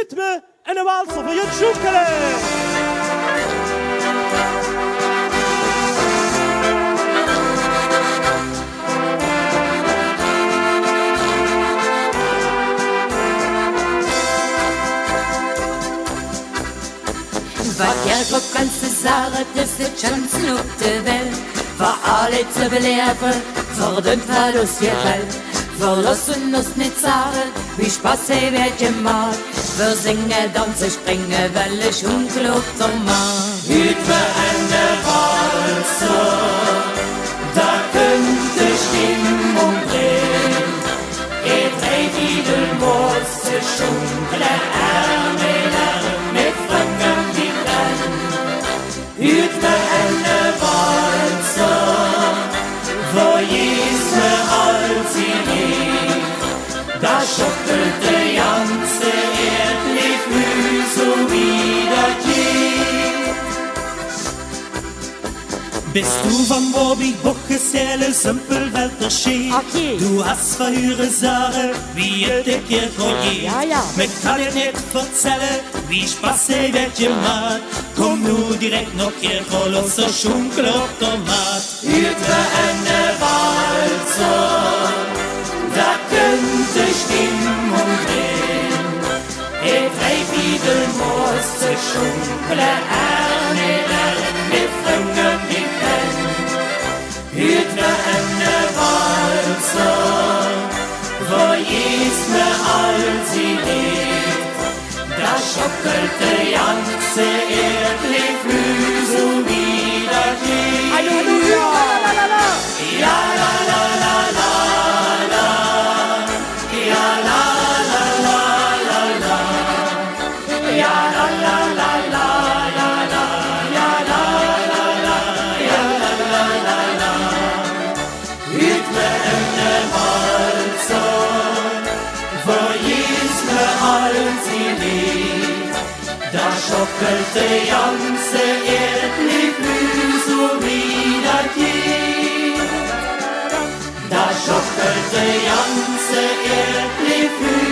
rytme en een walser voor Jan Sjoekelen. Wat Jacob ganze Sache, das ist Chancen auf der Welt. War alle zu belehren, vor dem Verlust gefällt. Verlassen uns nicht sagen, wie Spaß wird gemacht. Wir singen, tanzen, springen, weil ich ungelobt Mann. Hüt wir eine Walze, da könnte Stimmung drehen. Drei Fiedelmorse, schunkle Ärmel mit Franken die Brennen. Hüt wir eine Walze, wo jese all sie liegt. Da schockelt die ganze Erdliflü so wie das Lied. Bist du van Bobby Bocheselle, simpel welter Schee? Okay. Du hast verhöre Sache, wie de Kirche Ja, ja. Me kann dir nicht verzellen, wie Spaß wird gemacht. Komm nu direkt noch Kirche, los so schunkel auf der Mat. Hüt wir eine Walze, da könnte Stimmung drehen. Drei Fiedelmorse, schunkle Ärmel mit Franken die Brennen. Hüt wir eine Walze, wo jesme all sie lebt. Da schockelt die ganze Erdliflü so wie das Lied. Halleluja! Ja la la la la la, ja la la la la la, ja la la la la la la, ja la la la, ja la la la la. Hüt mir eine Walze, wo jesme all sie liegt. Da schockelt die ganze Erdliflü so wie das Lied. Da schockelt die ganze Erdliflü